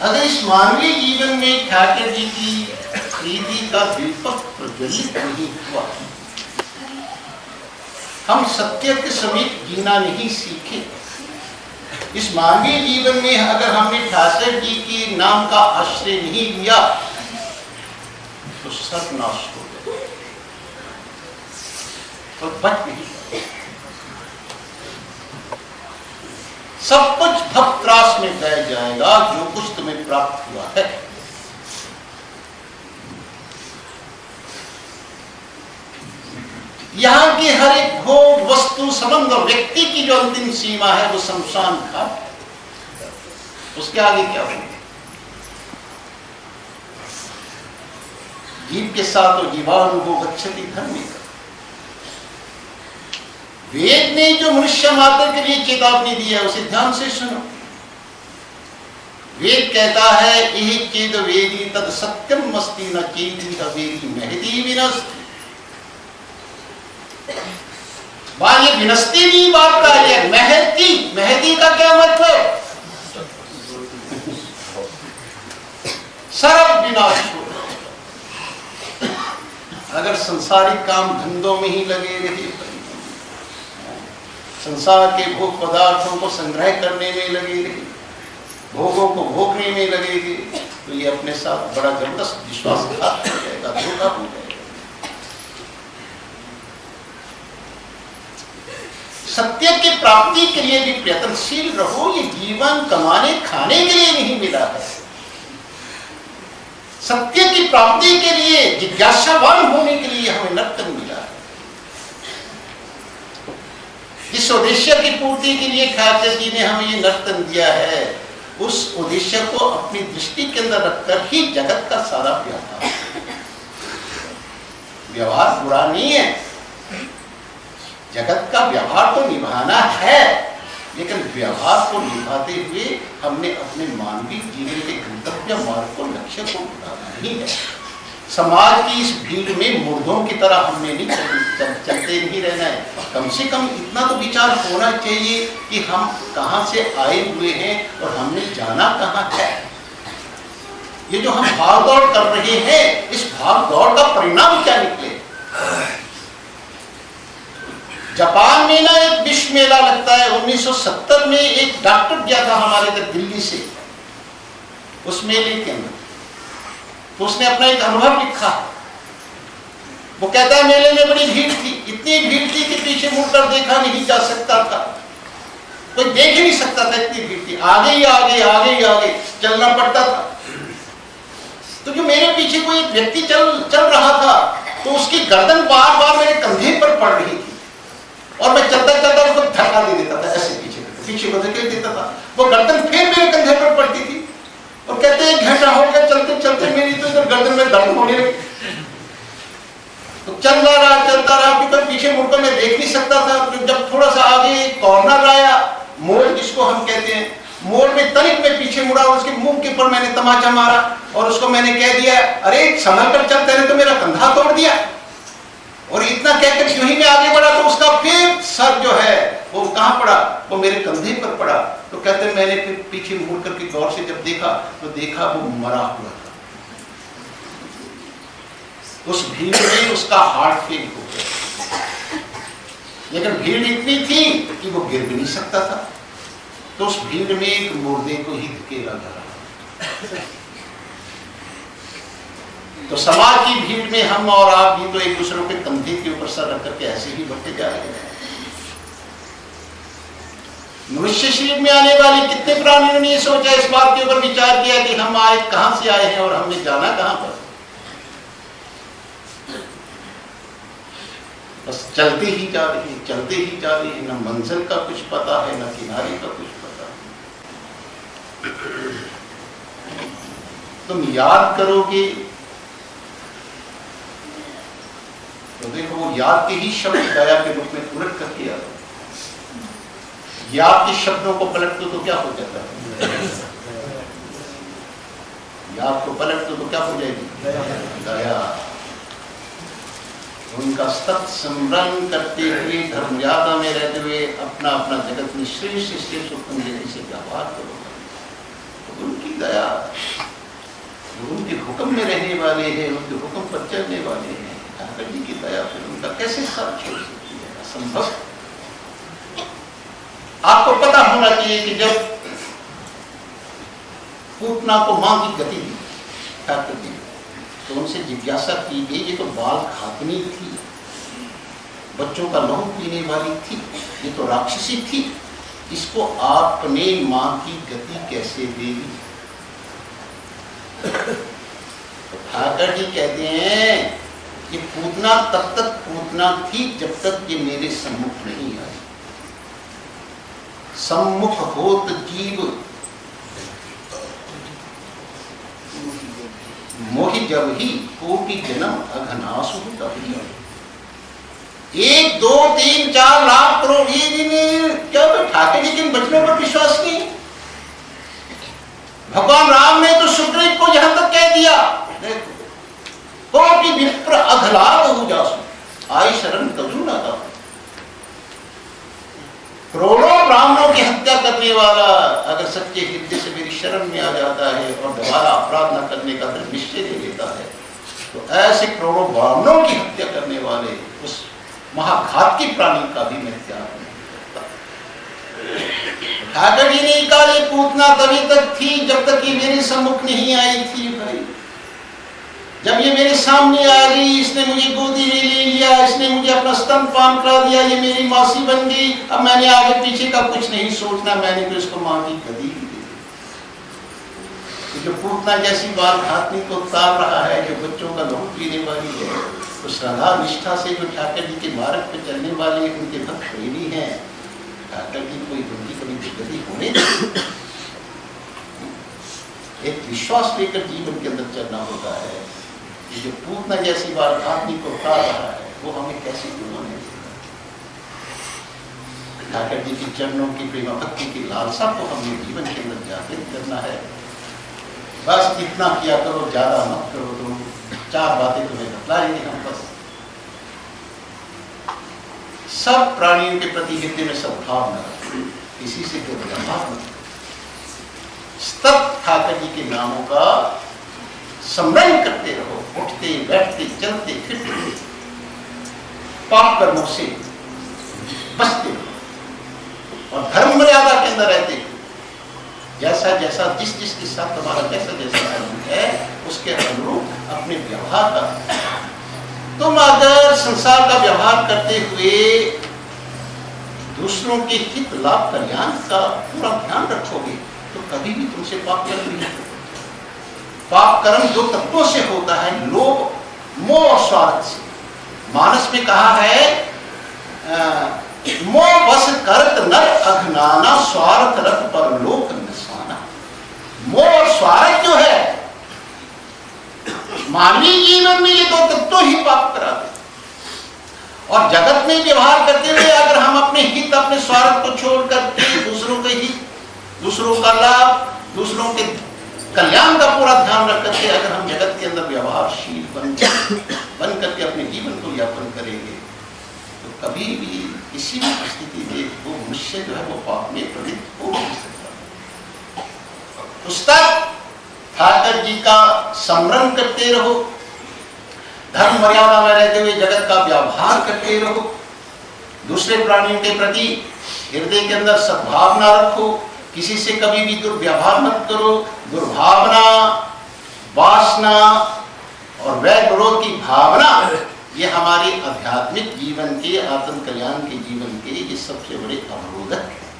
अगर इस मानवीय जीवन में ठाकुर जी की प्रीति का दीपक प्रज्वलित नहीं हुआ, हम सत्य के समीप जीना नहीं सीखे, इस मानवीय जीवन में अगर हमने ठाकुर जी के नाम का आश्रय नहीं लिया तो सर्वनाश हो गया और बच नहीं, सब कुछ भवत्रास में बह जाएगा जो कुछ तुम्हें प्राप्त हुआ है। यहां की हर एक भोग वस्तु संबंध और व्यक्ति की जो अंतिम सीमा है वो शमशान घाट, उसके आगे क्या होगा? जीव के साथ तो जीवाणु गच्छति धर्मी। वेद ने जो मनुष्य मात्र के लिए चेतावनी दी है उसे ध्यान से सुनो। वेद कहता है यही चेद वेदी तद सत्यम अस्ति न चेदी वेदी महदी विनस्ति। ये विनस्ती नहीं बात का है, महदी, महदी का क्या मतलब? सर्व विनाश हो। अगर संसारिक काम धंधों में ही लगे रहे, संसार के भोग पदार्थों को संग्रह करने में लगे रहे, भोगों को भोगने में लगेगी, तो ये अपने साथ बड़ा जबरदस्त विश्वासघात हो जाएगा, धोखा हो जाएगा। सत्य की प्राप्ति के लिए भी प्रयत्नशील रहो। ये जीवन कमाने खाने के लिए नहीं मिला है, सत्य की प्राप्ति के लिए जिज्ञासावान होने के लिए हमें नर्तन मिला है। जिस उद्देश्य की पूर्ति के लिए ठाकुर जी ने हमें ये नर्तन दिया है, उस उद्देश्य को अपनी दृष्टि के अंदर रखकर ही जगत का सारा व्यवहार बुरा नहीं है। जगत का व्यवहार तो निभाना है, लेकिन व्यवहार को निभाते हुए हमने अपने मानवीय जीवन के गंतव्य मार्ग को, लक्ष्य को बढ़ाना ही है। समाज की इस भीड़ में मुर्दों की तरह हमने नहीं चलते नहीं रहना है। कम से कम इतना तो विचार होना चाहिए कि हम कहां से आए हुए हैं और हमने जाना कहां है। ये जो हम भाग दौड़ कर रहे हैं, इस भाग दौड़ का परिणाम क्या निकले? जापान में ना एक विश्व मेला लगता है। 1970 में एक डॉक्टर गया था हमारे इधर दिल्ली से, उस मेले के अंदर, तो उसने अपना एक अनुभव लिखा। वो कहता है मेले में बड़ी भीड़ थी, इतनी भीड़ थी कि पीछे मुड़कर देखा नहीं जा सकता था, कोई देख ही नहीं सकता था, इतनी भीड़ थी। आगे ही आगे आगे ही आगे चलना पड़ता था। तो जो मेरे पीछे कोई एक व्यक्ति चल रहा था, तो उसकी गर्दन बार बार मेरे कंधे पर पड़ रही थी और मैं चलता चलता उसको धक्का दे देता था, ऐसे पीछे को धक्का देता था। वो गर्दन फिर मेरे कंधे पर पड़ती थी और कहते हैं 1 घंटा हो गया चलते चलते मेरी तो इधर गर्दन में दर्द होने लगी। तो चलता रहा क्योंकि पीछे मुड़कर मैं देख नहीं सकता था। तो जब थोड़ा सा आगे कॉर्नर आया, मोड़ जिसको हम कहते हैं, मोड़ में तनिक में पीछे मुड़ा और उसके मुंह के ऊपर मैंने तमाचा मारा और उसको मैंने कह दिया, अरे संभल कर चल, तेरे तो मेरा कंधा तोड़ दिया। और इतना कहकर जो ही मैं आगे बढ़ा तो उसका फिर सर जो है वो कहां पड़ा? वो मेरे कंधे पर पड़ा। तो कहते हैं मैंने फिर पीछे मुड़ करके गौर से जब देखा तो देखा वो मरा हुआ था। उस भीड़ में उसका हार्ट फेल हो गया, लेकिन भीड़ इतनी थी कि वो गिर भी नहीं सकता था। तो उस भीड़ में एक मुर्दे को ही धकेला जा रहा। तो समाज की भीड़ में हम और आप भी तो एक दूसरे के कंधे के ऊपर सर रख करके ऐसे ही बढ़ते जा रहे हैं। मनुष्य शरीर में आने वाले कितने प्राणियों ने सोचा, इस बात के ऊपर विचार किया कि हम आए कहां से आए हैं और हमने जाना कहां पर? बस चलते ही जा रहे हैं, चलते ही जा रहे हैं। न मंजिल का कुछ पता है, न किनारे का कुछ पता है। तुम याद करोगे तो देखो वो याद के ही शब्द दया के रूप में उलट करके याद, याद के शब्दों को पलट दो तो क्या हो जाता है? याद को पलट दो तो क्या हो जाएगी? दया। उनका सत स्मरण करते हुए, धर्म मर्यादा में रहते हुए अपना अपना जगत में श्रेष्ठ से श्रेष्ठ उत्तम जगह से व्यवहार करो, तो उनकी दया वो उनके हुक्म में रहने वाले हैं, उनके हुक्म पर चलने वाले हैं। ठाकर जी की दया फिर उनका कैसे साथ छोड़ सकती है? असंभव। आपको पता होना चाहिए कि जब पूतना को मां की गति दी ठाकर जी, तो उनसे जिज्ञासा की गई, ये तो बाल खातनी थी, बच्चों का लहू पीने वाली थी, ये तो राक्षसी थी, इसको आपने मां की गति कैसे दे दी? तो ठाकर जी कहते हैं ये पूतना तब तक पूतना थी जब तक ये मेरे सम्मुख नहीं आई। सम्मुख होत जीव मोहि जब ही कोटि जन्म अघनासु तभी। 1 2 3 4 लाख करोड़ ये क्या ठाकर जी के बचनों पर विश्वास नहीं? भगवान राम ने तो सुग्रीव को यहां तक कह दिया, देखो कोटि विप्र अघलाद हो जासु आई शरण तजु ना था। करोड़ों ब्राह्मणों की हत्या करने वाला अगर सच्चे हृदय से मेरी शरण में आ जाता है और दोबारा अपराध न करने का दृढ़ निश्चय ले लेता है, तो ऐसे करोड़ों ब्राह्मणों की हत्या करने वाले उस महाघातकी प्राणी का भी मैं त्याग नहीं करता। ठाकर जी ने कहा ये पूतना तभी तक थी जब तक ये मेरे सम्मुख नहीं आई थी भाई। जब ये मेरे सामने आ गई, इसने मुझे गोदी में ले लिया, इसने मुझे अपना स्तनपान करा दिया, ये मेरी मासी बन गई। अब मैंने आगे पीछे का कुछ नहीं सोचना, मैंने तो इसको मां की गदी दे दी। जो पूतना जैसी बाल घातनी को उतार रहा है, जो बच्चों का लहू पीने वाली है, तो श्रद्धा निष्ठा से जो ठाकर जी के मार्ग पर चलने वाले उनके भक्त प्रेमी हैं, ठाकर जी कोई उनकी कभी गदी होने नहीं। एक विश्वास लेकर जीवन के अंदर चलना होता है। ये जो पूतना जैसी बात आदमी को उतार रहा है, वो हमें कैसे होने देगा? ठाकर जी की चरणों की प्रेम भक्ति की लालसा को हमने जीवन के अंदर जागृत करना है। बस इतना किया करो, ज्यादा मत करो। तो 4 बातें तुम्हें बतलाएंगे हम। बस सब प्राणियों के प्रति हृदय में सद्भाव न रखो, किसी से कोई व्यवहार न करो। सतत ठाकर जी के नामों का स्मरण करते रहो, उठते बैठते चलते फिरते, पाप कर्मों से बचते रहो और धर्म मर्यादा के अंदर रहते हो। जैसा जैसा जिस जिसके साथ तुम्हारा जैसा जैसा धर्म है, उसके अनुरूप अपने व्यवहार का। तुम अगर संसार का व्यवहार करते हुए दूसरों के हित लाभ कल्याण का पूरा ध्यान रखोगे, तो कभी भी तुमसे पाप कर्म नहीं होगा। पाप कर्म 2 तत्वों से होता है, लोभ, मोह और स्वार्थ से। मानस में कहा है मोह बस करत नर अघनाना, स्वार्थ रख परलोक निशाना। मोह और स्वार्थ जो है, मानवीय जीवन में ये 2 तत्व ही पाप कराते। और जगत में व्यवहार करते हुए अगर हम अपने हित, अपने स्वार्थ को छोड़ करके दूसरों के हित, दूसरों का लाभ, दूसरों के कल्याण का पूरा ध्यान रख करके अगर हम जगत के अंदर व्यवहारशील बन करके अपने जीवन को यापन करेंगे, तो कभी भी किसी भी परिस्थिति में वो मनुष्य जो है वो पाप में प्रवृत्त हो नहीं सकता। पुस्तक ठाकर जी का स्मरण करते रहो, धर्म मर्यादा में रहते हुए जगत का व्यवहार करते रहो, दूसरे प्राणियों के प्रति हृदय के अंदर सद्भावना रखो, किसी से कभी भी दुर्व्यवहार मत करो। दुर्भावना, वासना और वैर विरोध की भावना, ये हमारे आध्यात्मिक जीवन के, आत्म कल्याण के जीवन के ये सबसे बड़े अवरोधक है।